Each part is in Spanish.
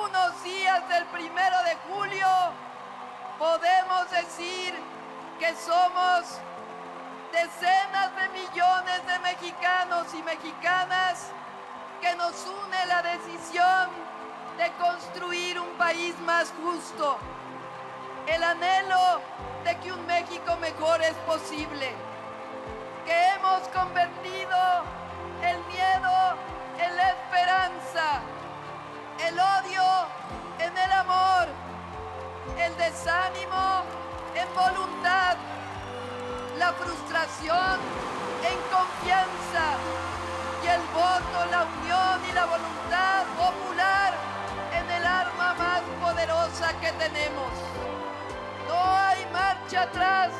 unos días del 1 de julio podemos decir que somos decenas de millones de mexicanos y mexicanas que nos une la decisión de construir un país más justo, el anhelo de que un México mejor es posible, que hemos convertido el miedo en la esperanza, el odio en el amor, el desánimo en voluntad, la frustración en confianza y el voto, la unión y la voluntad popular en el arma más poderosa que tenemos. No hay marcha atrás.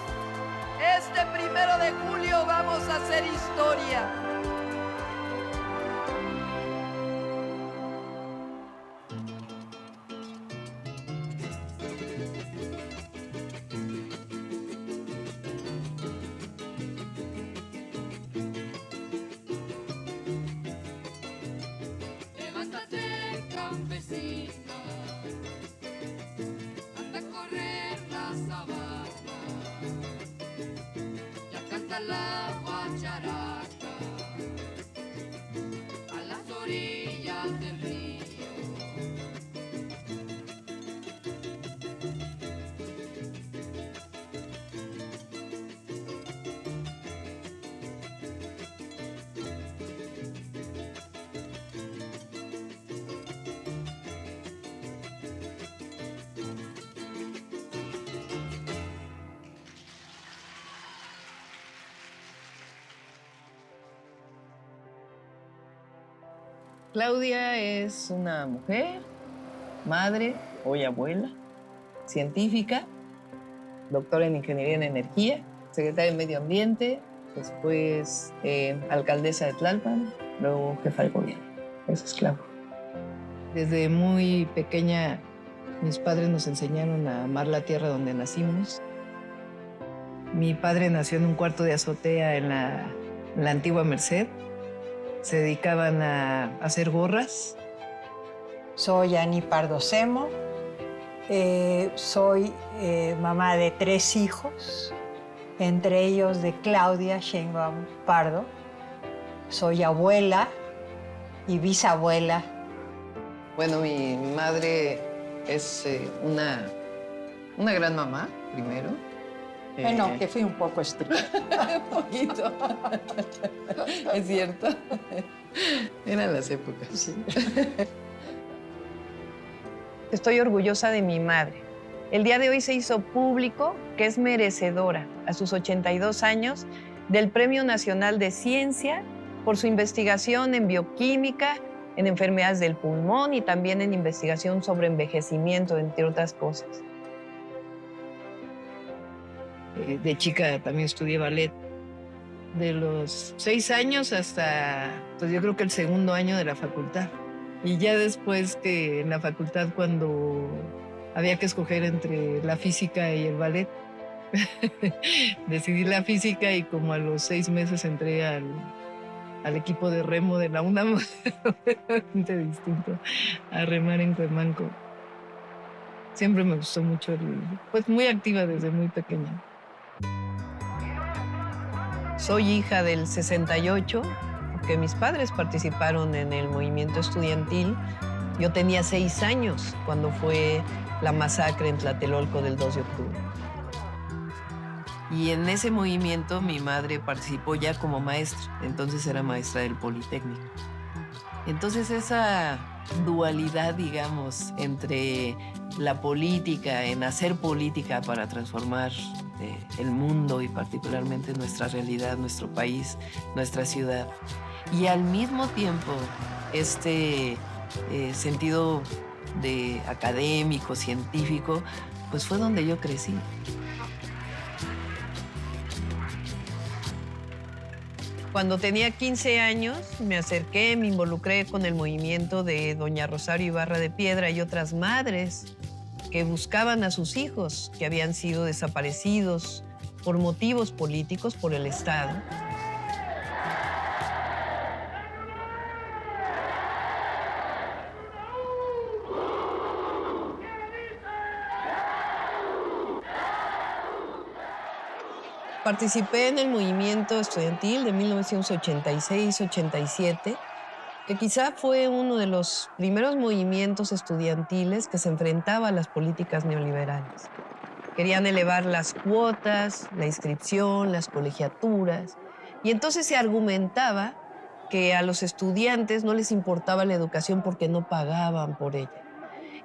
Este 1 de julio vamos a hacer historia. Levántate, campesina, anda a correr la sabana, ya canta la guacharaca a las orillas del río. Claudia es una mujer, madre, hoy abuela, científica, doctora en Ingeniería en Energía, secretaria de Medio Ambiente, después alcaldesa de Tlalpan, luego jefa de gobierno. Eso es Claudia. Desde muy pequeña, mis padres nos enseñaron a amar la tierra donde nacimos. Mi padre nació en un cuarto de azotea en la antigua Merced. Se dedicaban a hacer gorras. Soy Ani Pardo Semo, soy mamá de 3 hijos, entre ellos de Claudia Sheinbaum Pardo. Soy abuela y bisabuela. Bueno, mi madre es una gran mamá, primero. Bueno, que fui un poco estricta. Un poquito. Es cierto. Eran las épocas. Sí. Estoy orgullosa de mi madre. El día de hoy se hizo público que es merecedora, a sus 82 años, del Premio Nacional de Ciencia por su investigación en bioquímica, en enfermedades del pulmón y también en investigación sobre envejecimiento, entre otras cosas. De chica también estudié ballet. De los 6 años hasta, pues yo creo que el 2.º año de la facultad. Y ya después que en la facultad, cuando había que escoger entre la física y el ballet, decidí la física y como a los 6 meses entré al equipo de remo de la UNAM, completamente distinto a remar en Cuemanco. Siempre me gustó mucho, pues muy activa desde muy pequeña. Soy hija del 68, porque mis padres participaron en el movimiento estudiantil. Yo tenía 6 años cuando fue la masacre en Tlatelolco del 2 de octubre. Y en ese movimiento mi madre participó ya como maestra, entonces era maestra del Politécnico. Entonces esa dualidad, digamos, entre la política, en hacer política para transformar el mundo y particularmente nuestra realidad, nuestro país, nuestra ciudad, y al mismo tiempo este sentido de académico, científico, pues fue donde yo crecí. Cuando tenía 15 años, me acerqué, me involucré con el movimiento de doña Rosario Ibarra de Piedra y otras madres que buscaban a sus hijos que habían sido desaparecidos por motivos políticos por el Estado. participé en el movimiento estudiantil de 1986-87, que quizá fue uno de los primeros movimientos estudiantiles que se enfrentaba a las políticas neoliberales. Querían elevar las cuotas, la inscripción, las colegiaturas, y entonces se argumentaba que a los estudiantes no les importaba la educación porque no pagaban por ella.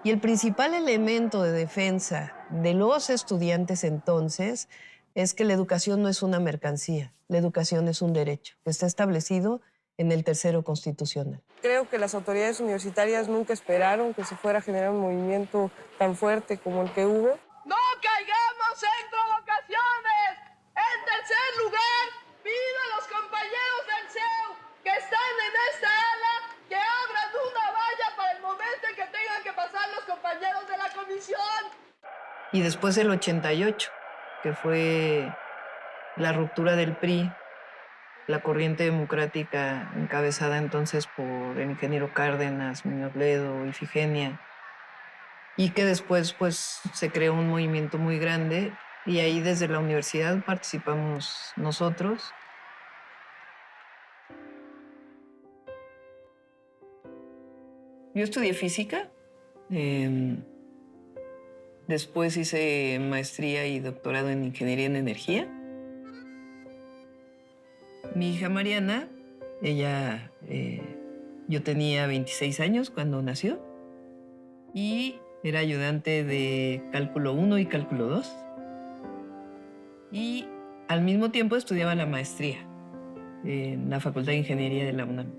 Y el principal elemento de defensa de los estudiantes entonces es que la educación no es una mercancía, la educación es un derecho, que está establecido en el tercero constitucional. Creo que las autoridades universitarias nunca esperaron que se fuera a generar un movimiento tan fuerte como el que hubo. ¡No caigamos en provocaciones! En tercer lugar, pido a los compañeros del CEU que están en esta ala que abran una valla para el momento en que tengan que pasar los compañeros de la comisión. Y después el 88, que fue la ruptura del PRI, la corriente democrática encabezada entonces por el ingeniero Cárdenas, Muñoz Ledo, Ifigenia, y que después pues se creó un movimiento muy grande y ahí desde la universidad participamos nosotros. Yo estudié física, después hice maestría y doctorado en ingeniería en energía. Mi hija Mariana, ella, yo tenía 26 años cuando nació y era ayudante de cálculo 1 y cálculo 2. Y al mismo tiempo estudiaba la maestría en la Facultad de Ingeniería de la UNAM.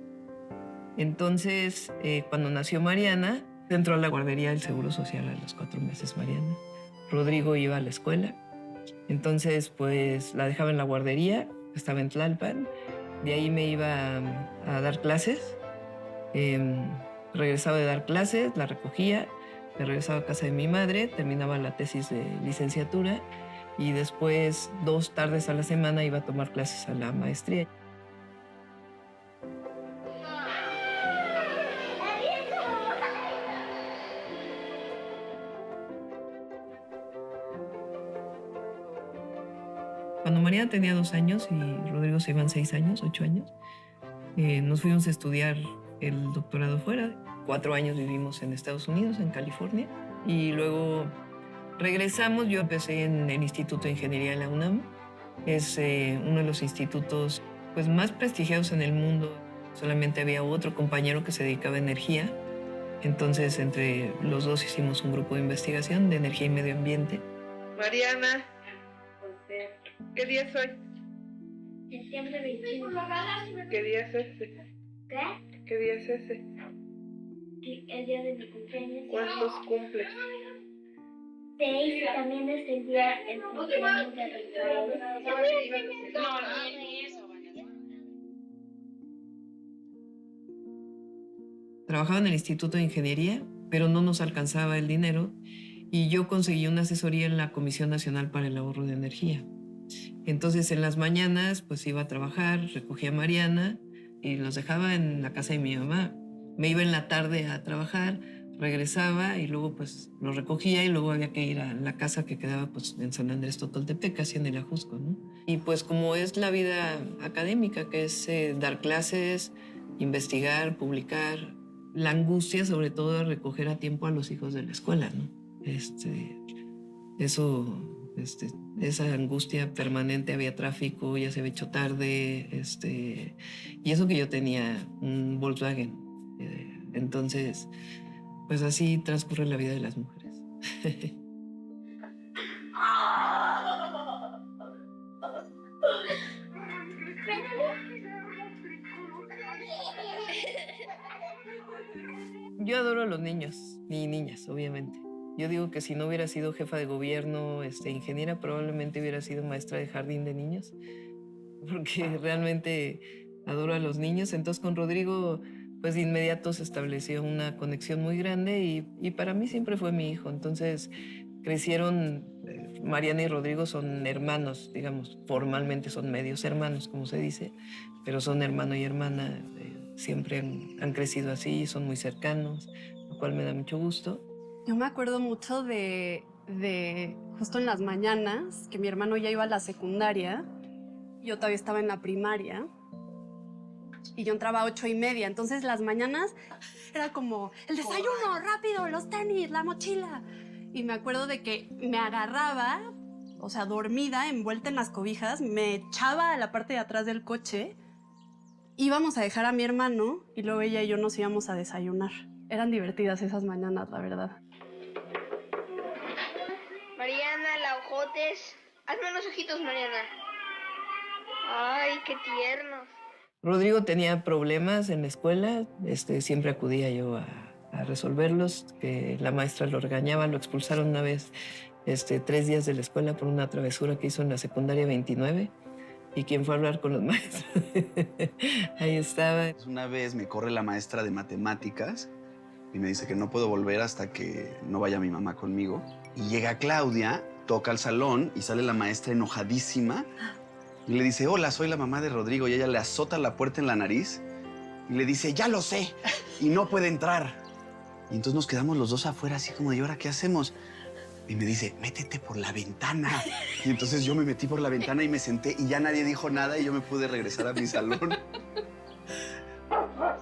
Entonces, cuando nació Mariana, entró a la guardería del Seguro Social a los 4 meses Mariana. Rodrigo iba a la escuela. Entonces, pues la dejaba en la guardería, estaba en Tlalpan. De ahí me iba a dar clases. Regresaba de dar clases, la recogía, me regresaba a casa de mi madre, terminaba la tesis de licenciatura y después 2 tardes a la semana iba a tomar clases a la maestría. Cuando Mariana tenía 2 años y Rodrigo se iban 6 años, 8 años, nos fuimos a estudiar el doctorado fuera. 4 años vivimos en Estados Unidos, en California, y luego regresamos. Yo empecé en el Instituto de Ingeniería de la UNAM. Es uno de los institutos pues, más prestigiados en el mundo. Solamente había otro compañero que se dedicaba a energía. Entonces, entre los dos hicimos un grupo de investigación de energía y medio ambiente. Mariana, ¿qué día es hoy? Septiembre 21. ¿Qué día es ese? ¿Qué? ¿Qué día es ese? El día de mi cumpleaños. ¿Cuántos cumples? 6, también es el día del cumpleaños de Rafael. Trabajaba en el Instituto de Ingeniería, pero no nos alcanzaba el dinero y yo conseguí una asesoría en la Comisión Nacional para el Ahorro de Energía. Entonces, en las mañanas, pues iba a trabajar, recogía a Mariana y los dejaba en la casa de mi mamá. Me iba en la tarde a trabajar, regresaba y luego pues los recogía y luego había que ir a la casa que quedaba pues en San Andrés Totoltepec, casi en el Ajusco, ¿no? Y pues como es la vida académica, que es dar clases, investigar, publicar, la angustia sobre todo de recoger a tiempo a los hijos de la escuela, ¿no? Esa angustia permanente, había tráfico, ya se había hecho tarde, y eso que yo tenía un Volkswagen. Entonces, pues así transcurre la vida de las mujeres. Yo adoro a los niños y niñas, obviamente. Yo digo que si no hubiera sido jefa de gobierno, ingeniera, probablemente hubiera sido maestra de jardín de niños, porque realmente adoro a los niños. Entonces con Rodrigo, pues de inmediato se estableció una conexión muy grande y para mí siempre fue mi hijo. Entonces crecieron, Mariana y Rodrigo son hermanos, digamos, formalmente son medios hermanos, como se dice, pero son hermano y hermana, siempre han crecido así, son muy cercanos, lo cual me da mucho gusto. Yo me acuerdo mucho de justo en las mañanas, que mi hermano ya iba a la secundaria, yo todavía estaba en la primaria, y yo entraba a 8:30. Entonces las mañanas era como el desayuno, rápido, los tenis, la mochila. Y me acuerdo de que me agarraba, o sea, dormida, envuelta en las cobijas, me echaba a la parte de atrás del coche, íbamos a dejar a mi hermano y luego ella y yo nos íbamos a desayunar. Eran divertidas esas mañanas, la verdad. Mariana, la ojotes. Hazme unos ojitos, Mariana. Ay, qué tiernos. Rodrigo tenía problemas en la escuela, siempre acudía yo a resolverlos, que la maestra lo regañaba, lo expulsaron una vez 3 días de la escuela por una travesura que hizo en la secundaria 29. ¿Y quién fue a hablar con los maestros? Ahí estaba. Una vez me corre la maestra de matemáticas y me dice que no puedo volver hasta que no vaya mi mamá conmigo. Y llega Claudia, toca al salón y sale la maestra enojadísima y le dice, hola, soy la mamá de Rodrigo. Y ella le azota la puerta en la nariz y le dice, ya lo sé, y no puede entrar. Y entonces nos quedamos los dos afuera así como de, ¿y ahora qué hacemos? Y me dice, métete por la ventana. Y entonces yo me metí por la ventana y me senté y ya nadie dijo nada y yo me pude regresar a mi salón. A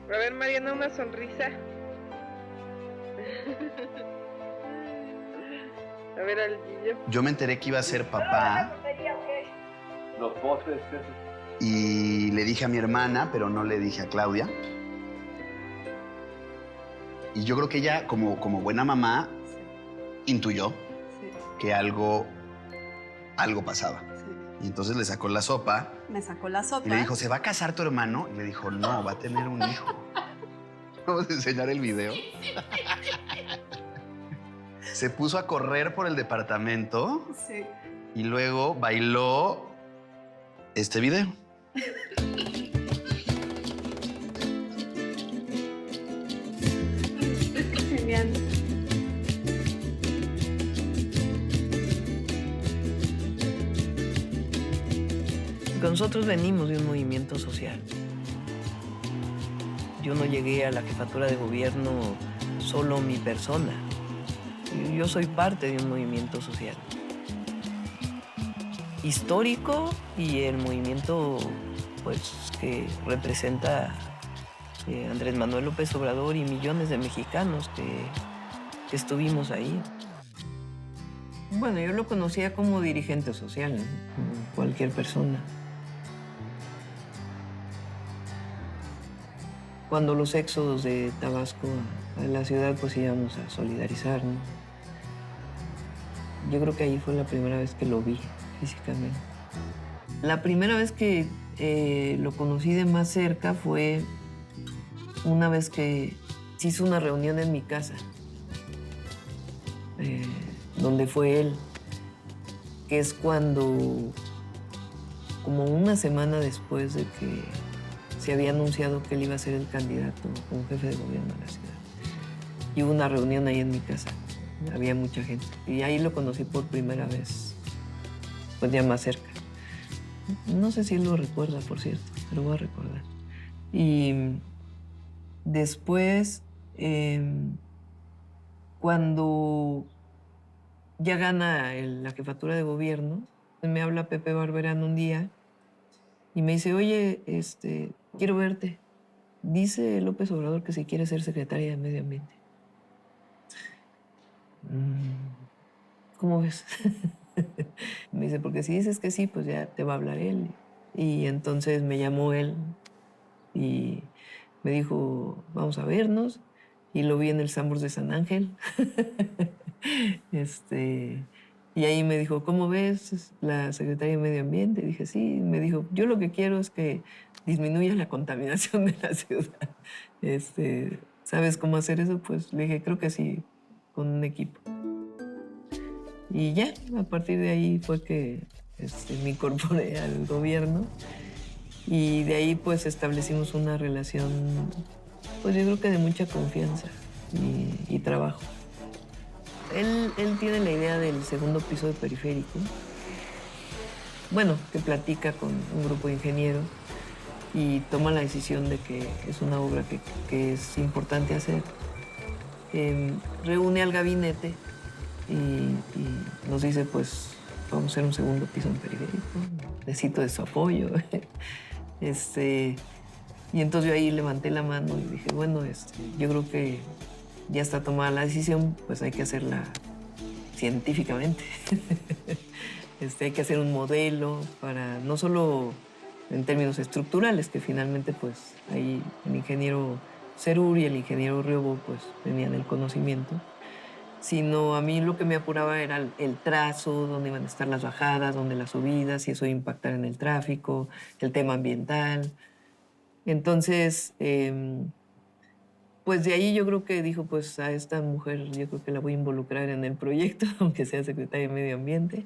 ver, Mariana, una sonrisa. A ver al niño. Yo me enteré que iba a ser papá. Los postres. Y le dije a mi hermana, pero no le dije a Claudia. Y yo creo que ella, como buena mamá, intuyó que algo pasaba. Y entonces le sacó la sopa. Me sacó la sopa. Y le dijo, ¿se va a casar tu hermano? Y le dijo, no, va a tener un hijo. Vamos a enseñar el video. Se puso a correr por el departamento. Sí. Y luego bailó este video. Genial. Nosotros venimos de un movimiento social. Yo no llegué a la jefatura de gobierno solo mi persona. Yo soy parte de un movimiento social histórico y el movimiento pues, que representa Andrés Manuel López Obrador y millones de mexicanos que estuvimos ahí. Bueno, yo lo conocía como dirigente social, ¿no? Como cualquier persona. Cuando los éxodos de Tabasco a la ciudad, pues íbamos a solidarizar, ¿no? Yo creo que ahí fue la primera vez que lo vi físicamente. La primera vez que lo conocí de más cerca fue una vez que se hizo una reunión en mi casa, donde fue él, que es cuando, como una semana después de que se había anunciado que él iba a ser el candidato como jefe de gobierno de la ciudad. Y hubo una reunión ahí en mi casa. Había mucha gente. Y ahí lo conocí por primera vez, pues ya más cerca. No sé si él lo recuerda, por cierto, pero voy a recordar. Y después, cuando ya gana la jefatura de gobierno, me habla Pepe Barberán un día y me dice, oye, quiero verte. Dice López Obrador que si quiere ser secretaria de Medio Ambiente. ¿Cómo ves? Me dice, porque si dices que sí, pues ya te va a hablar él. Y entonces me llamó él y me dijo, vamos a vernos. Y lo vi en el Sambors de San Ángel. Y ahí me dijo, ¿cómo ves la secretaria de Medio Ambiente? Y dije, sí. Me dijo, yo lo que quiero es que disminuya la contaminación de la ciudad. ¿Sabes cómo hacer eso? Pues le dije, creo que sí, con un equipo. Y ya, a partir de ahí fue que me incorporé al gobierno. Y de ahí pues establecimos una relación, pues yo creo que de mucha confianza y trabajo. Él tiene la idea del segundo piso de Periférico. Bueno, que platica con un grupo de ingenieros y toma la decisión de que es una obra que es importante hacer. Reúne al gabinete y nos dice, pues, vamos a hacer un segundo piso en periférico, necesito de su apoyo. Y entonces yo ahí levanté la mano y dije, bueno, yo creo que ya está tomada la decisión, pues hay que hacerla científicamente. Hay que hacer un modelo para, no solo en términos estructurales, que finalmente pues ahí el ingeniero Cerur y el ingeniero Riobo pues tenían el conocimiento, sino a mí lo que me apuraba era el trazo, dónde iban a estar las bajadas, dónde las subidas, si eso iba a impactar en el tráfico, el tema ambiental. Entonces, pues de ahí yo creo que dijo, pues a esta mujer yo creo que la voy a involucrar en el proyecto, aunque sea secretaria de Medio Ambiente.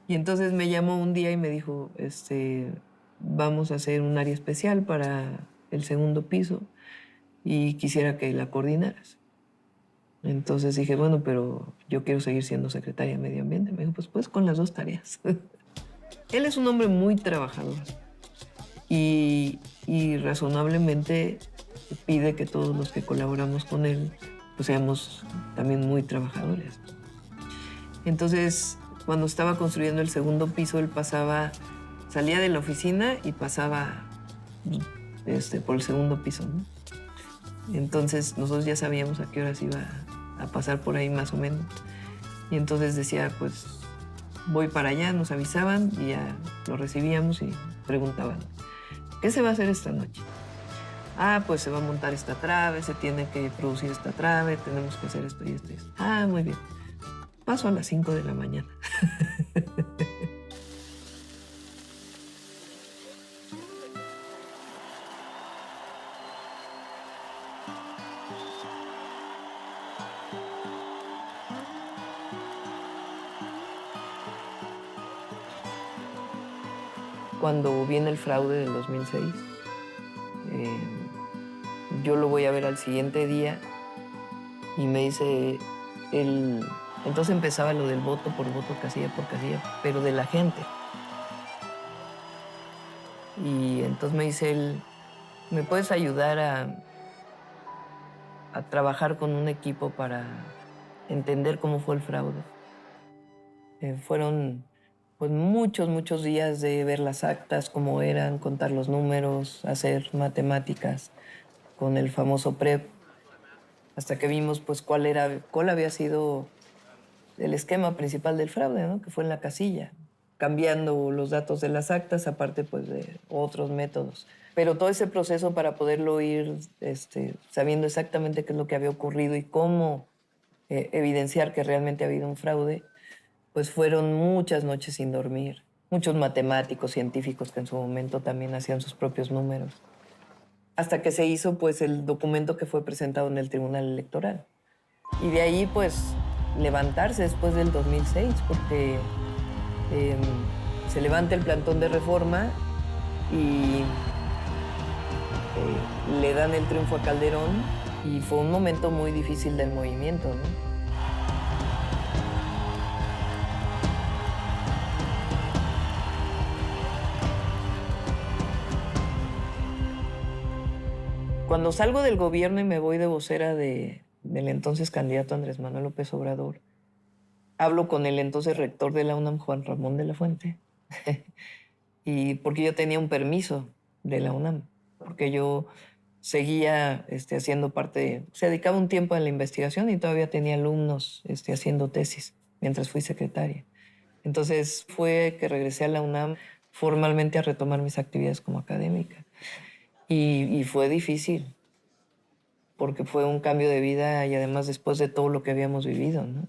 Y entonces me llamó un día y me dijo, vamos a hacer un área especial para el segundo piso y quisiera que la coordinaras. Entonces dije, bueno, pero yo quiero seguir siendo secretaria de Medio Ambiente. Me dijo, pues con las dos tareas. Él es un hombre muy trabajador y razonablemente pide que todos los que colaboramos con él pues seamos también muy trabajadores. Entonces, cuando estaba construyendo el segundo piso, él salía de la oficina y pasaba por el segundo piso, ¿no? Entonces, nosotros ya sabíamos a qué horas iba a pasar por ahí más o menos. Y entonces decía, pues, voy para allá, nos avisaban y ya lo recibíamos y preguntaban, ¿qué se va a hacer esta noche? Ah, pues se va a montar esta trave, se tiene que producir esta trave, tenemos que hacer esto y esto y esto. Ah, muy bien. Paso a las 5 de la mañana. Cuando viene el fraude del 2006, yo lo voy a ver al siguiente día y me dice, entonces empezaba lo del voto por voto, casilla por casilla, pero de la gente. Y entonces me dice él, ¿me puedes ayudar a trabajar con un equipo para entender cómo fue el fraude? Fueron pues muchos días de ver las actas, cómo eran, contar los números, hacer matemáticas con el famoso PREP, hasta que vimos pues cuál había sido el esquema principal del fraude, ¿no? Que fue en la casilla, cambiando los datos de las actas, aparte pues de otros métodos. Pero todo ese proceso para poderlo ir sabiendo exactamente qué es lo que había ocurrido y cómo evidenciar que realmente ha habido un fraude, pues fueron muchas noches sin dormir, muchos matemáticos, científicos que en su momento también hacían sus propios números, hasta que se hizo pues el documento que fue presentado en el Tribunal Electoral. Y de ahí pues levantarse después del 2006, porque se levanta el plantón de reforma y le dan el triunfo a Calderón y fue un momento muy difícil del movimiento, ¿no? Cuando salgo del gobierno y me voy de vocera del entonces candidato Andrés Manuel López Obrador, hablo con el entonces rector de la UNAM, Juan Ramón de la Fuente, y porque yo tenía un permiso de la UNAM, porque yo seguía haciendo parte, se dedicaba un tiempo a la investigación y todavía tenía alumnos haciendo tesis mientras fui secretaria. Entonces fue que regresé a la UNAM formalmente a retomar mis actividades como académica. Y fue difícil, porque fue un cambio de vida y además después de todo lo que habíamos vivido, ¿no?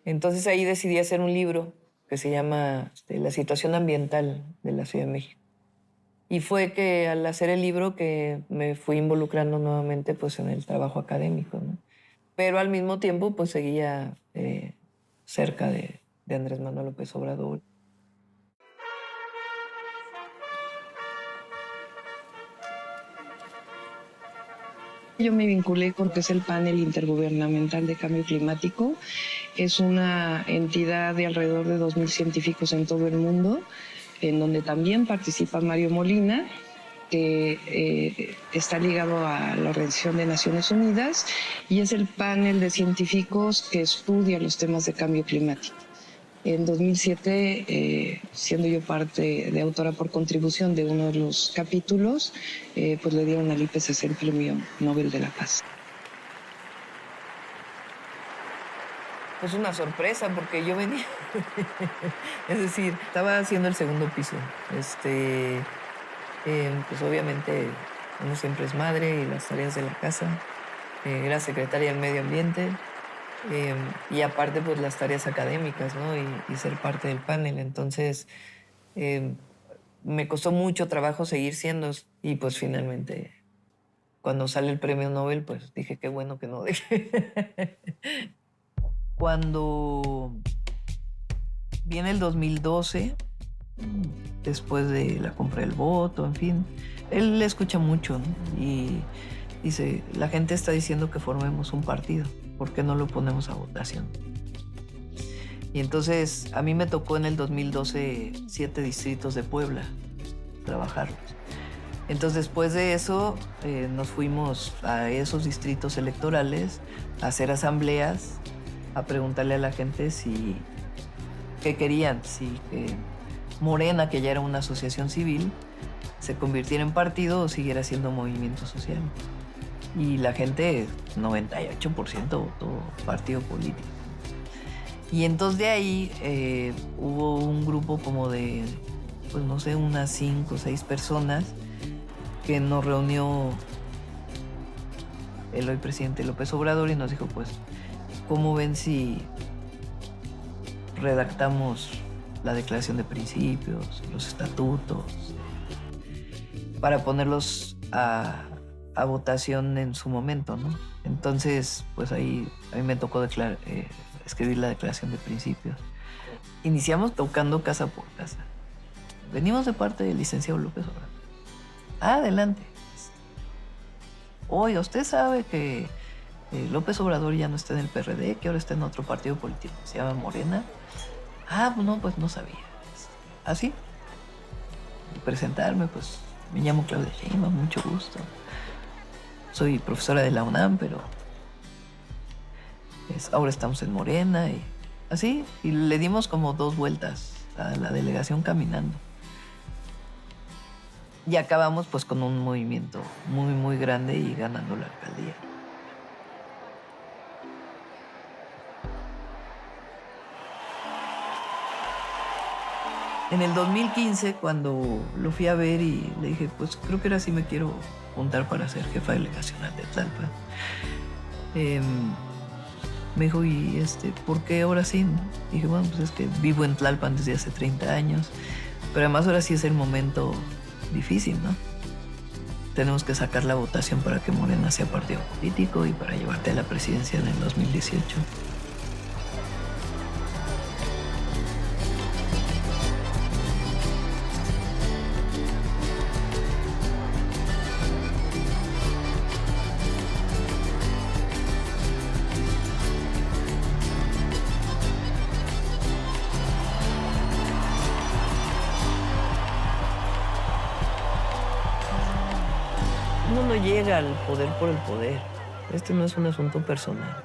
Entonces ahí decidí hacer un libro que se llama La situación ambiental de la Ciudad de México. Y fue que al hacer el libro que me fui involucrando nuevamente pues, en el trabajo académico, ¿no? Pero al mismo tiempo pues seguía cerca de Andrés Manuel López Obrador. Yo me vinculé porque es el panel intergubernamental de cambio climático. Es una entidad de alrededor de 2.000 científicos en todo el mundo, en donde también participa Mario Molina que está ligado a la Organización de Naciones Unidas y es el panel de científicos que estudia los temas de cambio climático. En 2007, siendo yo parte de autora por contribución de uno de los capítulos, pues le dieron al IPCC el Premio Nobel de la Paz. Pues una sorpresa, porque yo venía, es decir, estaba haciendo el segundo piso. Pues obviamente uno siempre es madre y las tareas de la casa. Era secretaria del Medio Ambiente y aparte pues las tareas académicas, ¿no? Y ser parte del panel. Entonces me costó mucho trabajo seguir siendo y pues finalmente cuando sale el premio Nobel pues dije qué bueno que no dejé. Cuando viene el 2012, después de la compra del voto, en fin, él le escucha mucho, ¿no? Y dice, la gente está diciendo que formemos un partido, ¿por qué no lo ponemos a votación? Y entonces a mí me tocó en el 2012 7 distritos de Puebla trabajarlos. Entonces después de eso nos fuimos a esos distritos electorales a hacer asambleas, a preguntarle a la gente si qué querían, si Morena, que ya era una asociación civil, se convirtiera en partido o siguiera siendo movimiento social. Y la gente, 98% votó partido político. Y entonces de ahí hubo un grupo como de, pues no sé, unas 5 o 6 personas que nos reunió el hoy presidente López Obrador y nos dijo, pues, ¿cómo ven si redactamos la declaración de principios, los estatutos, para ponerlos a votación en su momento, ¿no? Entonces, pues ahí a mí me tocó escribir la declaración de principios. Iniciamos tocando casa por casa. Venimos de parte del licenciado López Obrador. Adelante. Oiga, usted sabe que López Obrador ya no está en el PRD, que ahora está en otro partido político, se llama Morena. Pues no sabía. Así. Y presentarme, pues me llamo Claudia Sheinbaum, mucho gusto. Soy profesora de la UNAM, pero ahora estamos en Morena y así. Y le dimos como 2 vueltas a la delegación caminando. Y acabamos pues con un movimiento muy, muy grande y ganando la alcaldía. En el 2015, cuando lo fui a ver y le dije, pues creo que ahora sí me quiero juntar para ser jefa delegacional de Tlalpan. Me dijo, ¿y por qué ahora sí? Dije, bueno, pues es que vivo en Tlalpan desde hace 30 años, pero además ahora sí es el momento difícil, ¿no? Tenemos que sacar la votación para que Morena sea partido político y para llevarte a la presidencia en el 2018. Uno no llega al poder por el poder. Este no es un asunto personal.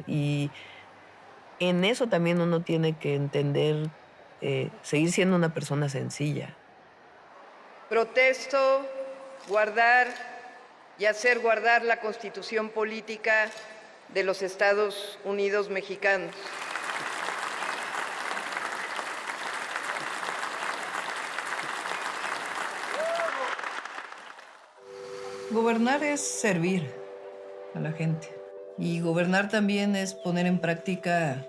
Y en eso también uno tiene que entender, seguir siendo una persona sencilla. Protesto guardar y hacer guardar la Constitución Política de los Estados Unidos Mexicanos. Gobernar es servir a la gente. Y gobernar también es poner en práctica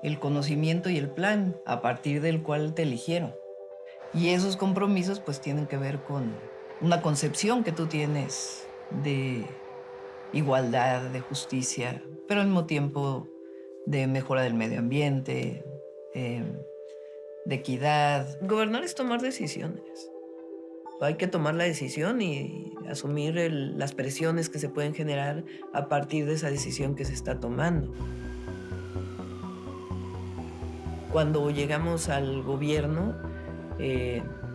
el conocimiento y el plan a partir del cual te eligieron. Y esos compromisos pues tienen que ver con una concepción que tú tienes de igualdad, de justicia, pero al mismo tiempo de mejora del medio ambiente, de equidad. Gobernar es tomar decisiones. Hay que tomar la decisión y asumir las presiones que se pueden generar a partir de esa decisión que se está tomando. Cuando llegamos al gobierno,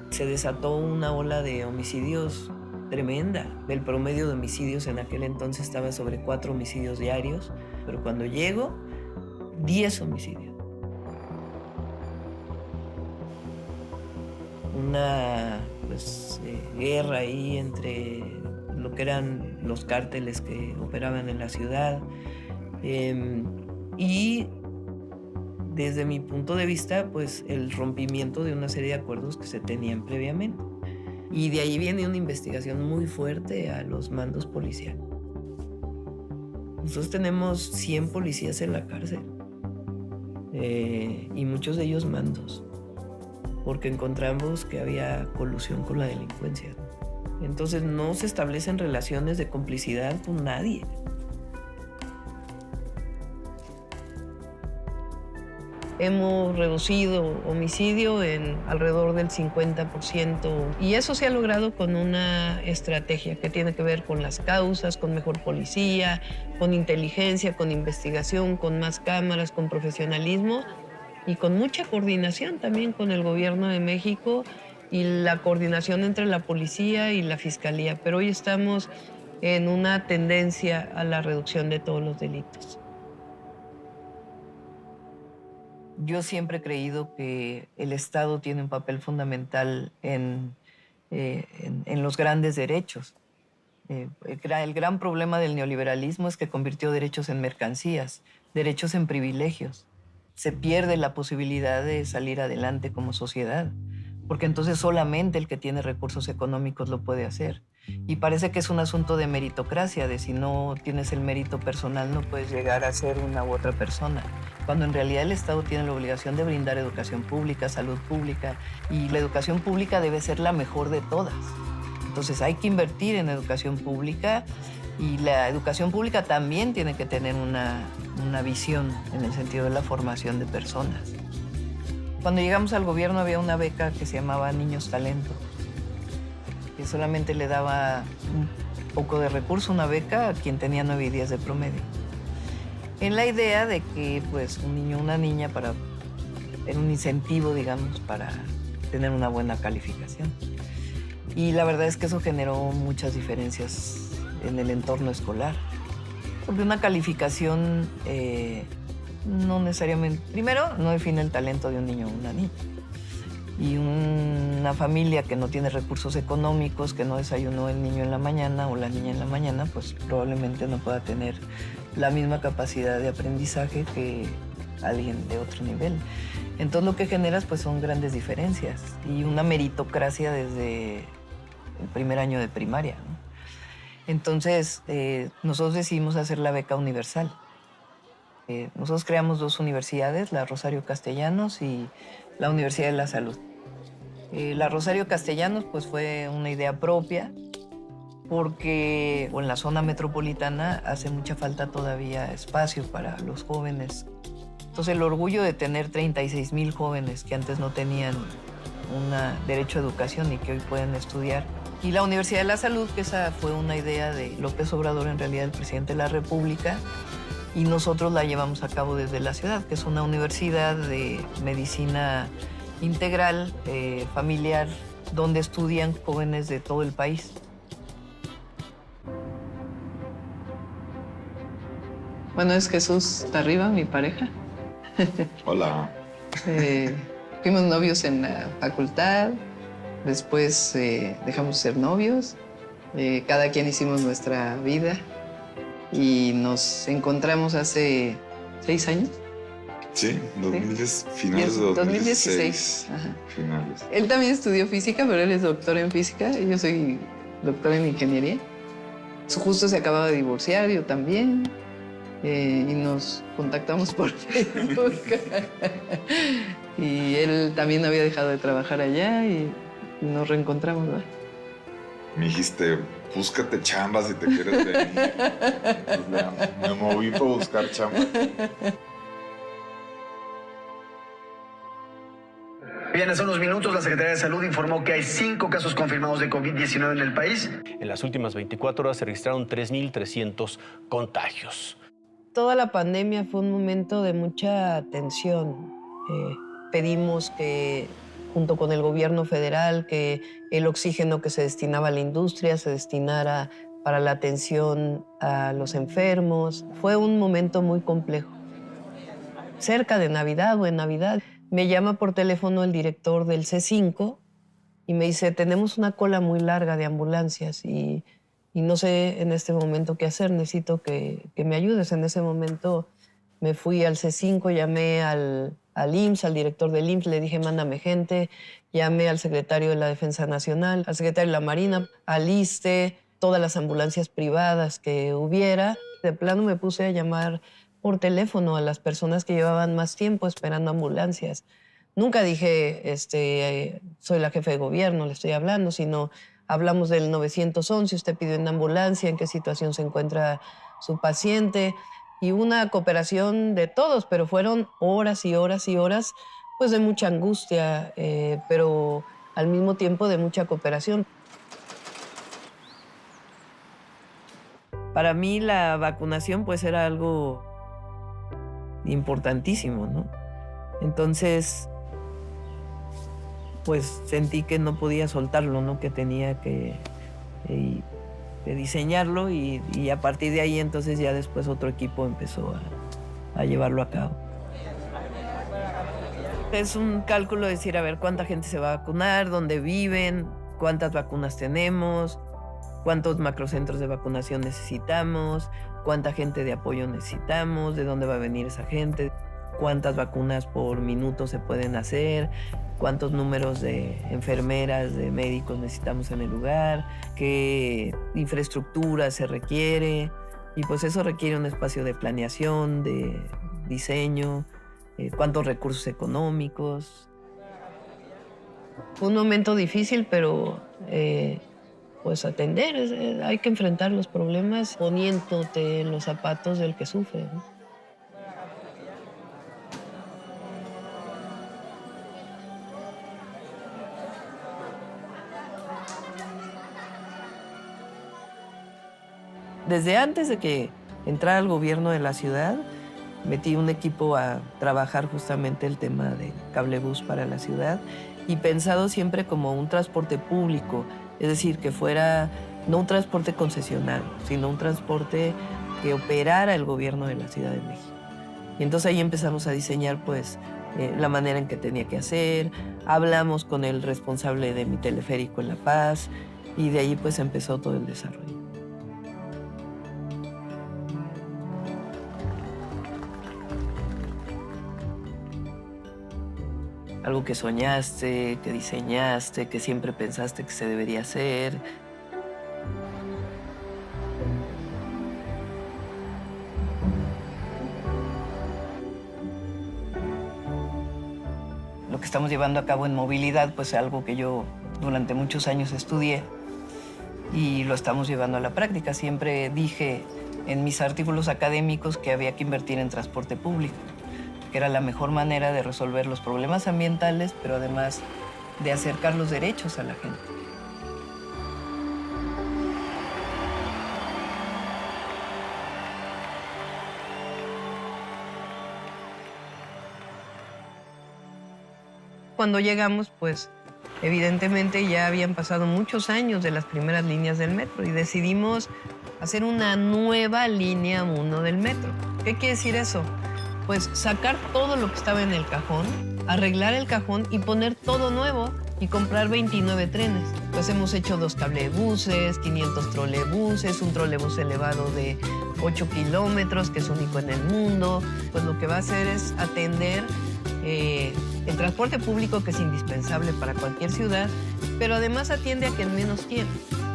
se desató una ola de homicidios tremenda. El promedio de homicidios en aquel entonces estaba sobre 4 homicidios diarios, pero cuando llego, 10 homicidios. Una guerra ahí entre lo que eran los cárteles que operaban en la ciudad. Y desde mi punto de vista, pues el rompimiento de una serie de acuerdos que se tenían previamente. Y de ahí viene una investigación muy fuerte a los mandos policiales. Nosotros tenemos 100 policías en la cárcel y muchos de ellos mandos, porque encontramos que había colusión con la delincuencia. Entonces no se establecen relaciones de complicidad con nadie. Hemos reducido homicidio en alrededor del 50% y eso se ha logrado con una estrategia que tiene que ver con las causas, con mejor policía, con inteligencia, con investigación, con más cámaras, con profesionalismo y con mucha coordinación también con el gobierno de México y la coordinación entre la policía y la fiscalía. Pero hoy estamos en una tendencia a la reducción de todos los delitos. Yo siempre he creído que el Estado tiene un papel fundamental en los grandes derechos. El gran problema del neoliberalismo es que convirtió derechos en mercancías, derechos en privilegios. Se pierde la posibilidad de salir adelante como sociedad, porque entonces solamente el que tiene recursos económicos lo puede hacer. Y parece que es un asunto de meritocracia, de si no tienes el mérito personal no puedes llegar a ser una u otra persona, cuando en realidad el Estado tiene la obligación de brindar educación pública, salud pública, y la educación pública debe ser la mejor de todas. Entonces hay que invertir en educación pública y la educación pública también tiene que tener una visión en el sentido de la formación de personas. Cuando llegamos al gobierno había una beca que se llamaba Niños Talento, que solamente le daba un poco de recurso, una beca a quien tenía 9 y 10 de promedio. En la idea de que pues, un niño o una niña era un incentivo, digamos, para tener una buena calificación. Y la verdad es que eso generó muchas diferencias en el entorno escolar. Porque una calificación no necesariamente, primero, no define el talento de un niño o una niña. Y una familia que no tiene recursos económicos, que no desayunó el niño en la mañana o la niña en la mañana, pues probablemente no pueda tener la misma capacidad de aprendizaje que alguien de otro nivel. Entonces lo que generas pues son grandes diferencias y una meritocracia desde el primer año de primaria, ¿no? Entonces nosotros decidimos hacer la beca universal. Nosotros creamos 2 universidades, la Rosario Castellanos y la Universidad de la Salud. La Rosario Castellanos pues fue una idea propia porque en la zona metropolitana hace mucha falta todavía espacio para los jóvenes. Entonces el orgullo de tener 36,000 jóvenes que antes no tenían un derecho a educación y que hoy pueden estudiar. Y la Universidad de la Salud, que esa fue una idea de López Obrador, en realidad el presidente de la República, y nosotros la llevamos a cabo desde la ciudad, que es una universidad de medicina integral, familiar, donde estudian jóvenes de todo el país. Bueno, es Jesús Tarriba, mi pareja. Hola. Fuimos novios en la facultad, después dejamos de ser novios, cada quien hicimos nuestra vida y nos encontramos hace 6 años. Sí, 2010, finales de 2016. Ajá. Finales. Él también estudió física, pero él es doctor en física y yo soy doctor en ingeniería. Justo se acababa de divorciar, yo también. Y nos contactamos por Facebook. Y él también había dejado de trabajar allá y nos reencontramos, ¿no? Me dijiste, búscate chamba si te quieres venir. Entonces, me moví para buscar chamba. Bien, hace unos minutos la Secretaría de Salud informó que hay 5 casos confirmados de COVID-19 en el país. En las últimas 24 horas se registraron 3.300 contagios. Toda la pandemia fue un momento de mucha tensión. Pedimos que junto con el gobierno federal, que el oxígeno que se destinaba a la industria se destinara para la atención a los enfermos. Fue un momento muy complejo. Cerca de Navidad o en Navidad, me llama por teléfono el director del C5 y me dice, tenemos una cola muy larga de ambulancias y no sé en este momento qué hacer, necesito que me ayudes. En ese momento me fui al C5, llamé al IMSS, al director del IMSS, le dije, mándame gente, llamé al secretario de la Defensa Nacional, al secretario de la Marina, al ISSSTE, todas las ambulancias privadas que hubiera. De plano me puse a llamar por teléfono a las personas que llevaban más tiempo esperando ambulancias. Nunca dije, soy la jefe de gobierno, le estoy hablando, sino hablamos del 911, usted pidió una ambulancia, en qué situación se encuentra su paciente, y una cooperación de todos, pero fueron horas y horas y horas, pues de mucha angustia, pero al mismo tiempo de mucha cooperación. Para mí la vacunación pues era algo importantísimo, ¿no? Entonces, pues sentí que no podía soltarlo, ¿no? Que tenía que diseñarlo y a partir de ahí entonces ya después otro equipo empezó a llevarlo a cabo. Es un cálculo de decir, a ver, cuánta gente se va a vacunar, dónde viven, cuántas vacunas tenemos, cuántos macrocentros de vacunación necesitamos, cuánta gente de apoyo necesitamos, de dónde va a venir esa gente, cuántas vacunas por minuto se pueden hacer, cuántos números de enfermeras, de médicos necesitamos en el lugar, qué infraestructura se requiere. Y pues eso requiere un espacio de planeación, de diseño, cuántos recursos económicos. Fue un momento difícil, pero pues atender, hay que enfrentar los problemas poniéndote en los zapatos del que sufre, ¿no? Desde antes de que entrara al gobierno de la ciudad, metí un equipo a trabajar justamente el tema de cablebús para la ciudad y pensado siempre como un transporte público, es decir, que fuera no un transporte concesional, sino un transporte que operara el gobierno de la Ciudad de México. Y entonces ahí empezamos a diseñar pues la manera en que tenía que hacer, hablamos con el responsable de mi teleférico en La Paz y de ahí pues empezó todo el desarrollo. Algo que soñaste, que diseñaste, que siempre pensaste que se debería hacer. Lo que estamos llevando a cabo en movilidad, pues es algo que yo durante muchos años estudié y lo estamos llevando a la práctica. Siempre dije en mis artículos académicos que había que invertir en transporte público, que era la mejor manera de resolver los problemas ambientales, pero además de acercar los derechos a la gente. Cuando llegamos, pues, evidentemente ya habían pasado muchos años de las primeras líneas del metro y decidimos hacer una nueva línea 1 del metro. ¿Qué quiere decir eso? Pues sacar todo lo que estaba en el cajón, arreglar el cajón y poner todo nuevo y comprar 29 trenes. Pues hemos hecho 2 cablebuses, 500 trolebuses, un trolebús elevado de 8 kilómetros, que es único en el mundo. Pues lo que va a hacer es atender el transporte público, que es indispensable para cualquier ciudad, pero además atiende a quien menos tiene.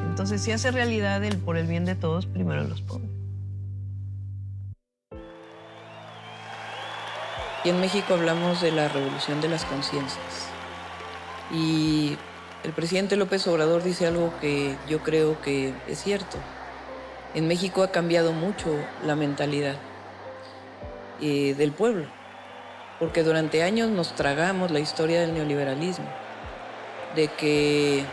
Entonces, si hace realidad el por el bien de todos, primero los pobres. Y en México hablamos de la revolución de las conciencias. Y el presidente López Obrador dice algo que yo creo que es cierto. En México ha cambiado mucho la mentalidad del pueblo, porque durante años nos tragamos la historia del neoliberalismo, de que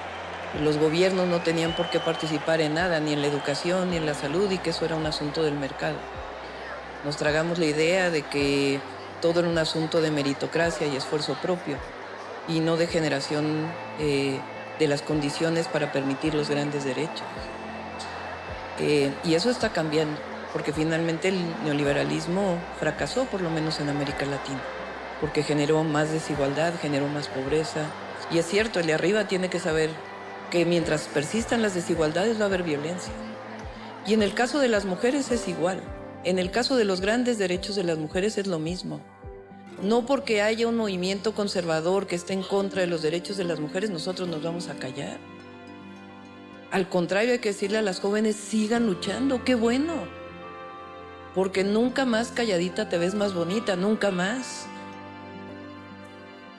los gobiernos no tenían por qué participar en nada, ni en la educación, ni en la salud, y que eso era un asunto del mercado. Nos tragamos la idea de que todo era un asunto de meritocracia y esfuerzo propio. y no de generación de las condiciones para permitir los grandes derechos. Y eso está cambiando, porque finalmente el neoliberalismo fracasó, por lo menos en América Latina, porque generó más desigualdad, generó más pobreza. Y es cierto, el de arriba tiene que saber que mientras persistan las desigualdades va a haber violencia. Y en el caso de las mujeres es igual. En el caso de los grandes derechos de las mujeres es lo mismo. No porque haya un movimiento conservador que esté en contra de los derechos de las mujeres, nosotros nos vamos a callar. Al contrario, hay que decirle a las jóvenes, sigan luchando, qué bueno. Porque nunca más calladita te ves más bonita, nunca más.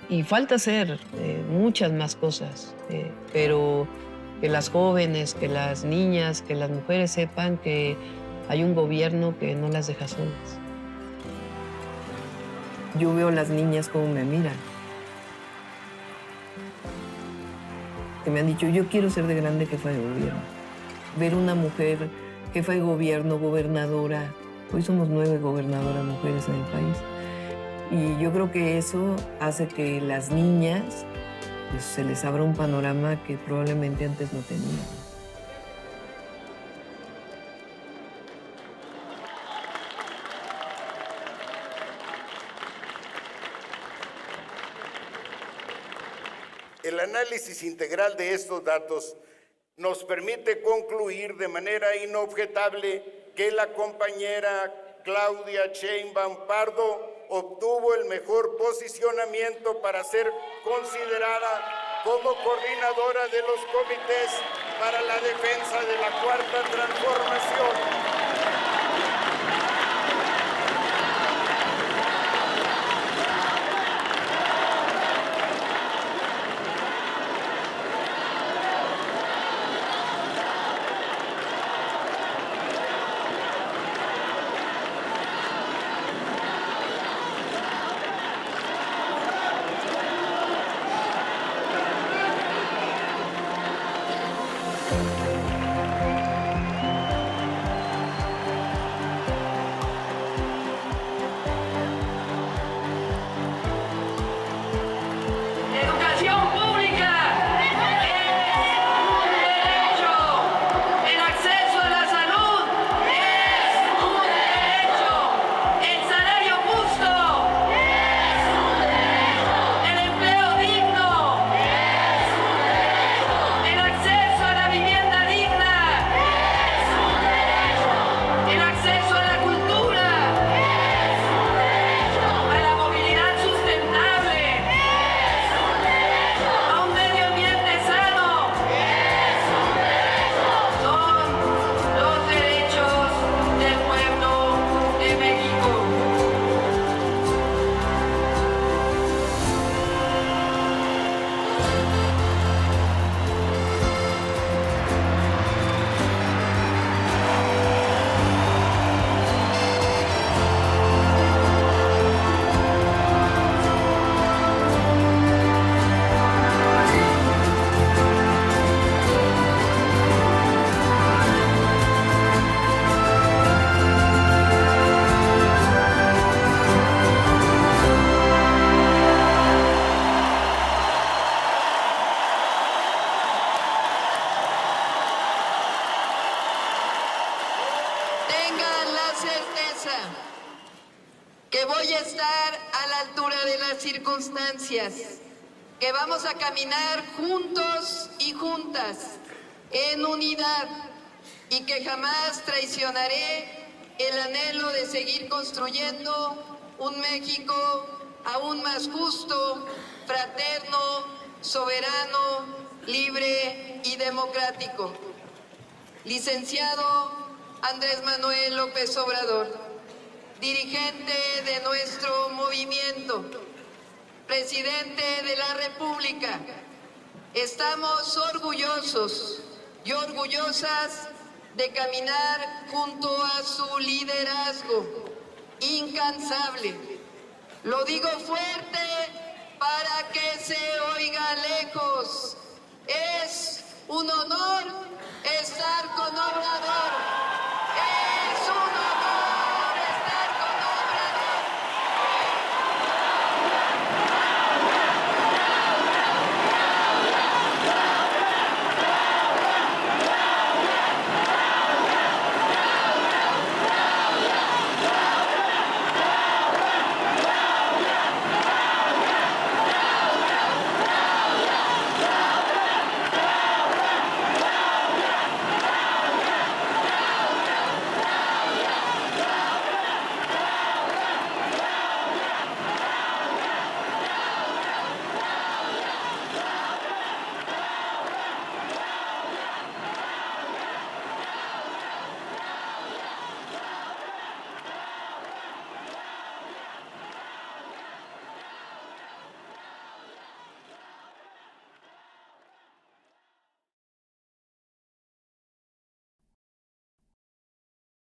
Y falta hacer muchas más cosas, pero que las jóvenes, que las niñas, que las mujeres sepan que hay un gobierno que no las deja solas. Yo veo a las niñas como me miran. Que me han dicho, yo quiero ser de grande jefa de gobierno. Ver una mujer jefa de gobierno, gobernadora. Hoy somos 9 gobernadoras mujeres en el país. Y yo creo que eso hace que las niñas pues, se les abra un panorama que probablemente antes no tenían. El análisis integral de estos datos nos permite concluir de manera inobjetable que la compañera Claudia Sheinbaum Pardo obtuvo el mejor posicionamiento para ser considerada como coordinadora de los comités para la defensa de la Cuarta Transformación. Que voy a estar a la altura de las circunstancias, que vamos a caminar juntos y juntas, en unidad, y que jamás traicionaré el anhelo de seguir construyendo un México aún más justo, fraterno, soberano, libre y democrático. Licenciado Andrés Manuel López Obrador, dirigente de nuestro movimiento, presidente de la República, estamos orgullosos y orgullosas de caminar junto a su liderazgo incansable. Lo digo fuerte para que se oiga lejos. Es un honor